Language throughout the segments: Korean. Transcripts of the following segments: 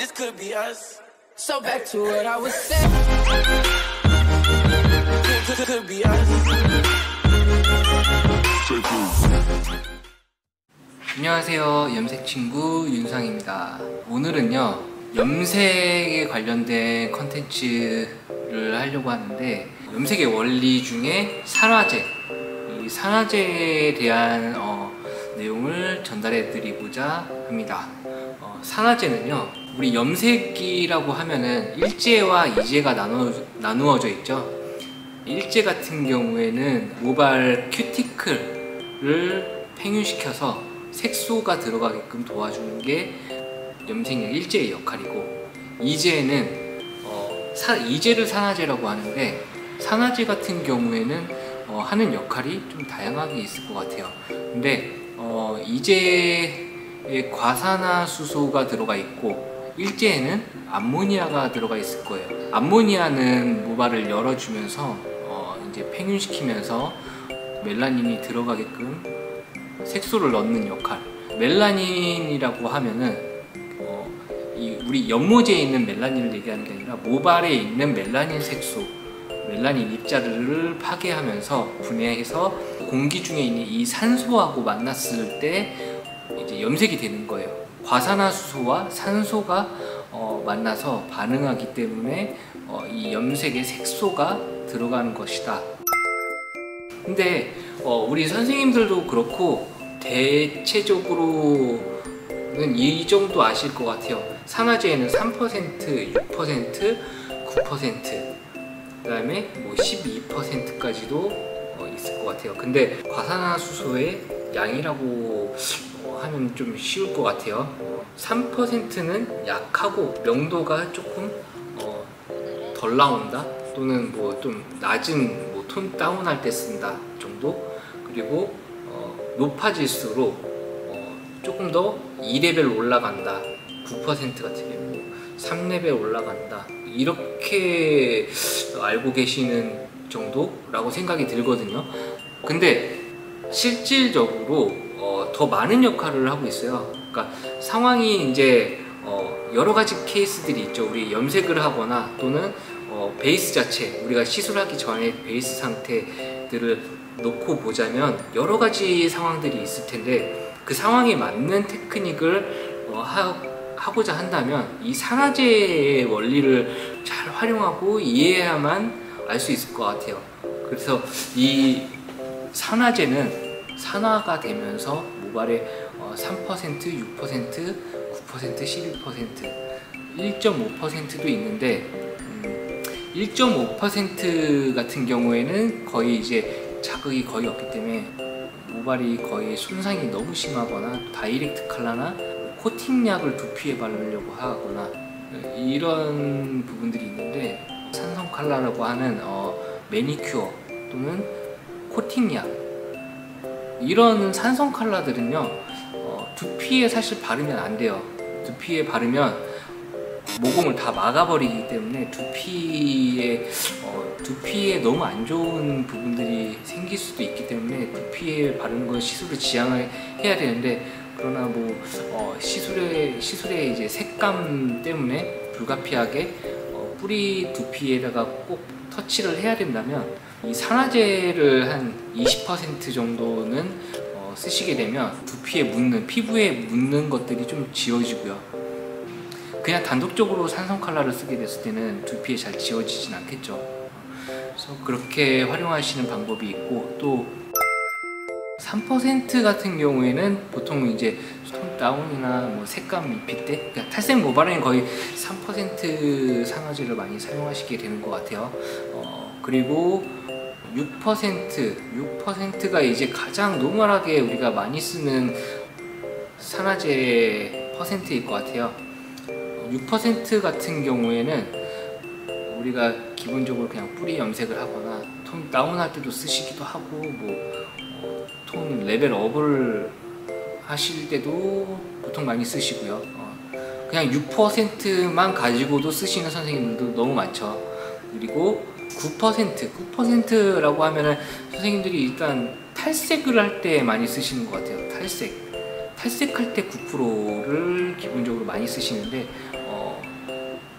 this could be us. So back to what I was saying. Could be us. 안녕하세요, 염색친구 윤상입니다. 오늘은요, 염색에 관련된 컨텐츠를 하려고 하는데, 염색의 원리 중에 산화제, 이 산화제에 대한 내용을 전달해 드리고자 합니다. 산화제는요, 우리 염색이라고 하면은 일제와 이제가 나누어져 있죠. 일제 같은 경우에는 모발 큐티클을 팽윤시켜서 색소가 들어가게끔 도와주는 게 염색약 일제의 역할이고, 이제는 이제를 산화제라고 하는데, 산화제 같은 경우에는 하는 역할이 좀 다양하게 있을 것 같아요. 근데 이제에 과산화수소가 들어가 있고, 일제에는 암모니아가 들어가 있을 거예요. 암모니아는 모발을 열어주면서 이제 팽윤시키면서 멜라닌이 들어가게끔 색소를 넣는 역할. 멜라닌이라고 하면은 우리 연모제에 있는 멜라닌을 얘기하는 게 아니라 모발에 있는 멜라닌 색소, 멜라닌 입자를 파괴하면서 분해해서 공기 중에 있는 이 산소하고 만났을 때 이제 염색이 되는 거예요. 과산화수소와 산소가 만나서 반응하기 때문에 이 염색에 색소가 들어가는 것이다. 근데 우리 선생님들도 그렇고 대체적으로는 이 정도 아실 것 같아요. 산화제에는 3%, 6%, 9%, 그 다음에 뭐 12%까지도 있을 것 같아요. 근데 과산화수소의 양이라고 하면 좀 쉬울 것 같아요. 3%는 약하고 명도가 조금 덜 나온다, 또는 뭐 좀 낮은 톤 다운할 때 쓴다 정도. 그리고 높아질수록 조금 더 2레벨 올라간다, 9% 같은 경우 3레벨 올라간다, 이렇게 알고 계시는 정도라고 생각이 들거든요. 근데 실질적으로 더 많은 역할을 하고 있어요. 그러니까 상황이 이제 여러 가지 케이스들이 있죠. 우리 염색을 하거나 또는 베이스 자체, 우리가 시술하기 전에 베이스 상태들을 놓고 보자면 여러 가지 상황들이 있을 텐데, 그 상황에 맞는 테크닉을 하고자 한다면 이 산화제의 원리를 잘 활용하고 이해해야만 알 수 있을 것 같아요. 그래서 이 산화제는 산화가 되면서 모발에 3%, 6%, 9%, 11%, 1.5%도 있는데, 1.5% 같은 경우에는 거의 이제 자극이 거의 없기 때문에 모발이 거의 손상이 너무 심하거나 다이렉트 컬러나 코팅약을 두피에 바르려고 하거나 이런 부분들이 있는데, 산성 컬러라고 하는 매니큐어 또는 코팅약, 이런 산성 컬러들은요 두피에 사실 바르면 안 돼요. 두피에 바르면 모공을 다 막아버리기 때문에 두피에 너무 안 좋은 부분들이 생길 수도 있기 때문에 두피에 바르는 건 시술을 지양을 해야 되는데, 그러나 뭐 시술의 이제 색감 때문에 불가피하게 뿌리 두피에다가 꼭 터치를 해야 된다면, 이 산화제를 한 20% 정도는 쓰시게 되면 피부에 묻는 것들이 좀 지워지고요. 그냥 단독적으로 산성 컬러를 쓰게 됐을 때는 두피에 잘 지워지진 않겠죠. 그래서 그렇게 활용하시는 방법이 있고, 또 3% 같은 경우에는 보통 이제 톤 다운이나 뭐 색감 입힐 때, 그러니까 탈색 모발에는 거의 3% 산화제를 많이 사용하시게 되는 것 같아요. 그리고 6%가 이제 가장 노멀하게 우리가 많이 쓰는 산화제 퍼센트일 것 같아요. 6% 같은 경우에는 우리가 기본적으로 그냥 뿌리 염색을 하거나 톤 다운할 때도 쓰시기도 하고, 톤 레벨 업을 하실 때도 보통 많이 쓰시고요. 그냥 6%만 가지고도 쓰시는 선생님들도 너무 많죠. 그리고 9%라고 하면은 선생님들이 일단 탈색을 할 때 많이 쓰시는 것 같아요. 탈색할 때 9%를 기본적으로 많이 쓰시는데,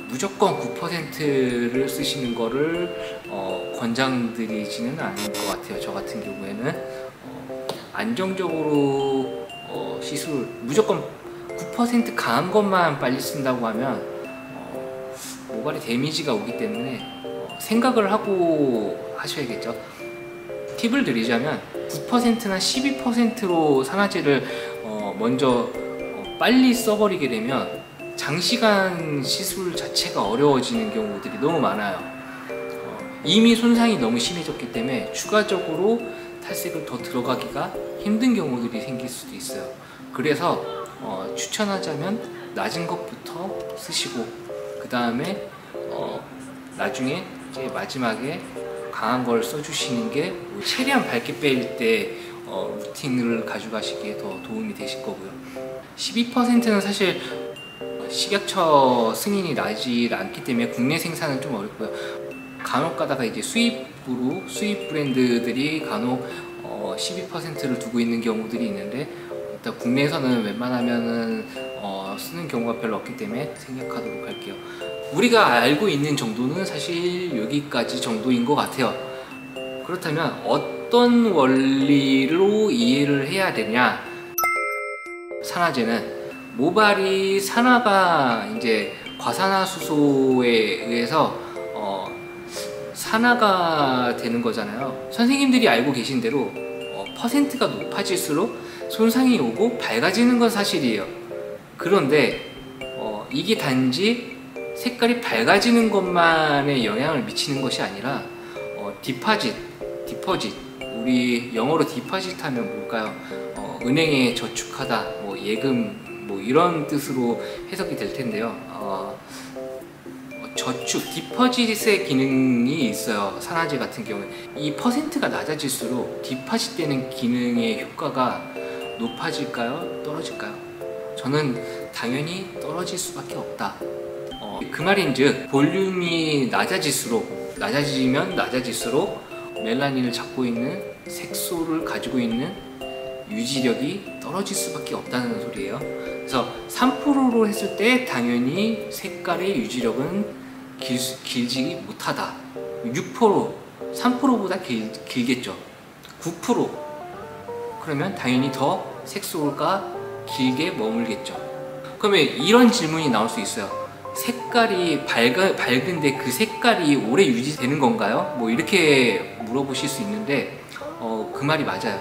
무조건 9%를 쓰시는 거를 권장드리지는 않을 것 같아요. 저 같은 경우에는 안정적으로 시술 무조건 9% 강한 것만 빨리 쓴다고 하면 모발에 데미지가 오기 때문에 생각을 하고 하셔야겠죠. 팁을 드리자면 9%나 12%로 산화제를 먼저 빨리 써버리게 되면 장시간 시술 자체가 어려워지는 경우들이 너무 많아요. 이미 손상이 너무 심해졌기 때문에 추가적으로 탈색을 더 들어가기가 힘든 경우들이 생길 수도 있어요. 그래서 추천하자면 낮은 것부터 쓰시고 그 다음에 나중에 이제 마지막에 강한 걸 써주시는 게 최대한 밝게 빼일 때 루틴을 가져가시기에 더 도움이 되실 거고요. 12%는 사실 식약처 승인이 나지 않기 때문에 국내 생산은 좀 어렵고요. 간혹 가다가 이제 수입 브랜드들이 간혹 12%를 두고 있는 경우들이 있는데 일단 국내에서는 웬만하면은 쓰는 경우가 별로 없기 때문에 생략하도록 할게요. 우리가 알고 있는 정도는 사실 여기까지 정도인 것 같아요. 그렇다면 어떤 원리로 이해를 해야 되냐? 산화제는 모발이 산화가 이제 과산화수소에 의해서 산화가 되는 거잖아요. 선생님들이 알고 계신 대로 퍼센트가 높아질수록 손상이 오고 밝아지는 건 사실이에요. 그런데 이게 단지 색깔이 밝아지는 것만에 영향을 미치는 것이 아니라 디파짓, 우리 영어로 디파짓 하면 뭘까요? 은행에 저축하다, 뭐 예금, 뭐 이런 뜻으로 해석이 될 텐데요. 저축, 디퍼짓의 기능이 있어요. 산화제 같은 경우에 이 퍼센트가 낮아질수록 디파짓 되는 기능의 효과가 높아질까요? 떨어질까요? 저는 당연히 떨어질 수밖에 없다. 그 말인즉 볼륨이 낮아지면 낮아질수록 멜라닌을 잡고 있는 색소를 가지고 있는 유지력이 떨어질 수밖에 없다는 소리예요. 그래서 3%로 했을 때 당연히 색깔의 유지력은 길지 못하다. 6%, 3%보다 길겠죠. 9%, 그러면 당연히 더 색소가 길게 머물겠죠. 그러면 이런 질문이 나올 수 있어요. 색깔이 밝은데 그 색깔이 오래 유지되는 건가요? 뭐 이렇게 물어보실 수 있는데 그 말이 맞아요.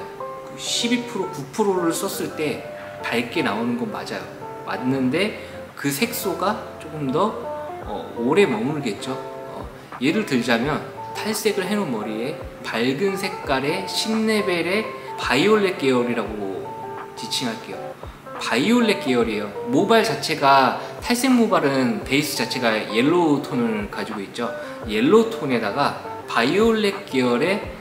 12%, 9%를 썼을 때 밝게 나오는 건 맞아요. 맞는데 그 색소가 조금 더 오래 머물겠죠. 예를 들자면 탈색을 해놓은 머리에 밝은 색깔의 10레벨의 바이올렛 계열이라고 지칭할게요. 바이올렛 계열이에요. 모발 자체가, 탈색 모발은 베이스 자체가 옐로우 톤을 가지고 있죠. 옐로우 톤에다가 바이올렛 계열의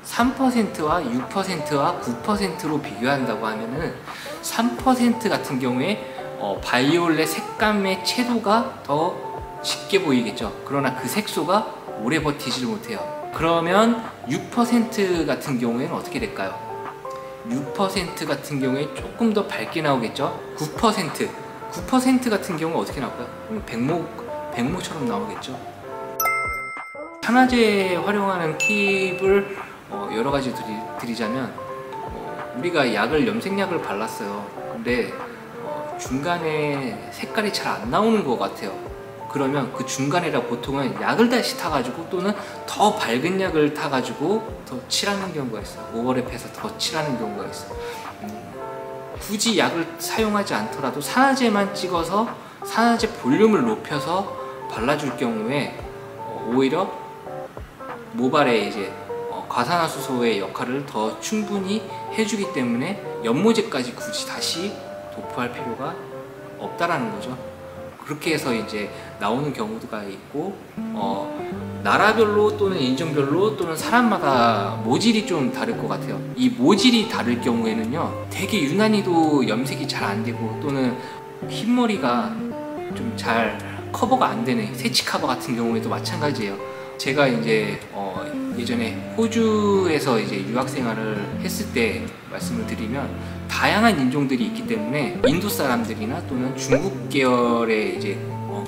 3%와 6%와 9%로 비교한다고 하면은 3% 같은 경우에 바이올렛 색감의 채도가 더 짙게 보이겠죠. 그러나 그 색소가 오래 버티지를 못해요. 그러면 6% 같은 경우에는 어떻게 될까요? 6% 같은 경우에 조금 더 밝게 나오겠죠. 9% 같은 경우는 어떻게 나올까요? 백모처럼 나오겠죠. 산화제 활용하는 팁을 여러 가지 드리자면, 우리가 염색약을 발랐어요. 근데 중간에 색깔이 잘 안 나오는 것 같아요. 그러면 그 중간에다 보통은 약을 다시 타가지고 또는 더 밝은 약을 타가지고 더 칠하는 경우가 있어요. 오버랩해서 더 칠하는 경우가 있어요. 굳이 약을 사용하지 않더라도 산화제만 찍어서 산화제 볼륨을 높여서 발라줄 경우에 오히려 모발에 이제 과산화수소의 역할을 더 충분히 해주기 때문에 연모제까지 굳이 다시 도포할 필요가 없다라는 거죠. 그렇게 해서 이제 나오는 경우가 있고, 나라별로 또는 인종별로 또는 사람마다 모질이 좀 다를 것 같아요. 이 모질이 다를 경우에는요, 되게 유난히도 염색이 잘 안 되고 또는 흰머리가 좀 잘 커버가 안 되는 새치 커버 같은 경우에도 마찬가지예요. 제가 이제 예전에 호주에서 이제 유학 생활을 했을 때 말씀을 드리면, 다양한 인종들이 있기 때문에 인도 사람들이나 또는 중국 계열의 이제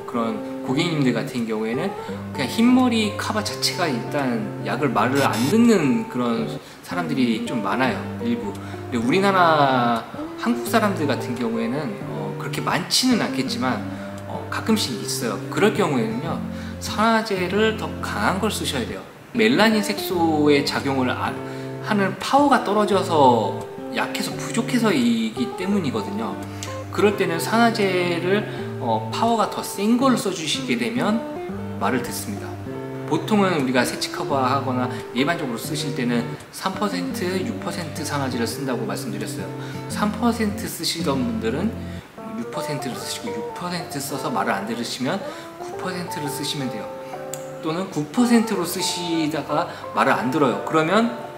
그런 고객님들 같은 경우에는 그냥 흰머리 카바 자체가 일단 말을 안 듣는 그런 사람들이 좀 많아요, 일부. 근데 우리나라 한국 사람들 같은 경우에는 그렇게 많지는 않겠지만 가끔씩 있어요. 그럴 경우에는요, 산화제를 더 강한 걸 쓰셔야 돼요. 멜라닌 색소의 작용을 하는 파워가 떨어져서 약해서 부족해서이기 때문이거든요. 그럴 때는 산화제를 파워가 더 센 걸 써주시게 되면 말을 듣습니다. 보통은 우리가 세치커버 하거나 일반적으로 쓰실 때는 3%, 6% 산화제를 쓴다고 말씀드렸어요. 3% 쓰시던 분들은 6%를 쓰시고 6% 써서 말을 안 들으시면 9%를 쓰시면 돼요. 또는 9%로 쓰시다가 말을 안 들어요. 그러면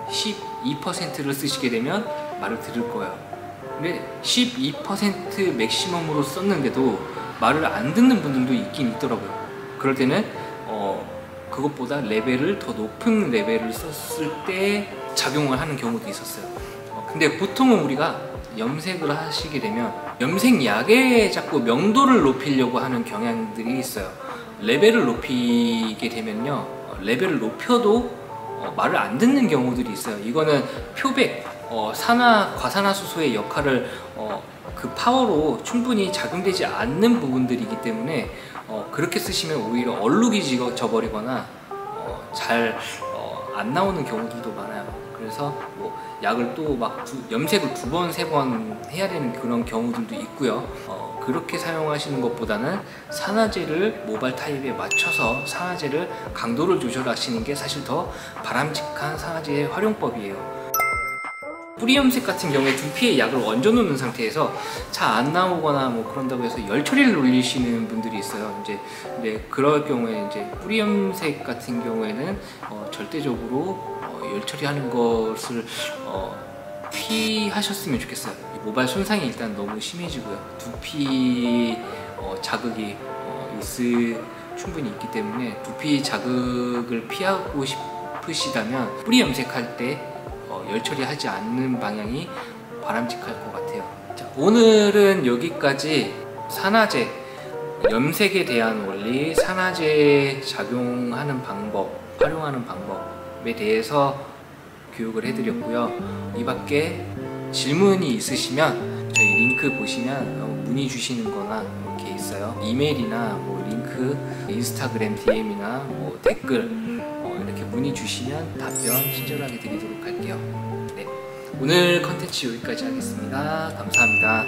12%를 쓰시게 되면 말을 들을 거예요. 근데 12% 맥시멈으로 썼는데도 말을 안 듣는 분들도 있긴 있더라고요. 그럴 때는 그것보다 레벨을 더 높은 레벨을 썼을 때 작용을 하는 경우도 있었어요. 근데 보통은 우리가 염색을 하시게 되면 염색약에 자꾸 명도를 높이려고 하는 경향들이 있어요. 레벨을 높이게 되면요, 레벨을 높여도 말을 안 듣는 경우들이 있어요. 이거는 표백, 과산화수소의 역할을 그 파워로 충분히 작용되지 않는 부분들이기 때문에 그렇게 쓰시면 오히려 얼룩이 져버리거나 잘 안 나오는 경우들도 많아요. 그래서 뭐 약을 또 막 염색을 2번, 3번 해야 되는 그런 경우들도 있고요. 그렇게 사용하시는 것보다는 산화제를 모발 타입에 맞춰서 산화제를 강도를 조절하시는 게 사실 더 바람직한 산화제의 활용법이에요. 뿌리 염색 같은 경우에 두피에 약을 얹어 놓는 상태에서 잘 안 나오거나 뭐 그런다고 해서 열 처리를 올리시는 분들이 있어요. 근데 그럴 경우에 이제 뿌리 염색 같은 경우에는 절대적으로 열 처리하는 것을 피하셨으면 좋겠어요. 모발 손상이 일단 너무 심해지고요. 두피 자극이 충분히 있기 때문에 두피 자극을 피하고 싶으시다면 뿌리 염색할 때 열 처리하지 않는 방향이 바람직할 것 같아요. 자, 오늘은 여기까지 산화제, 염색에 대한 원리, 산화제 작용하는 방법, 활용하는 방법에 대해서 교육을 해드렸고요. 이 밖에 질문이 있으시면 저희 링크 보시면 문의 주시는 거나 이렇게 있어요. 이메일이나 뭐 링크, 인스타그램 DM이나 뭐 댓글 이렇게 문의 주시면 답변 친절하게 드리도록 할게요. 네, 오늘 컨텐츠 여기까지 하겠습니다. 감사합니다.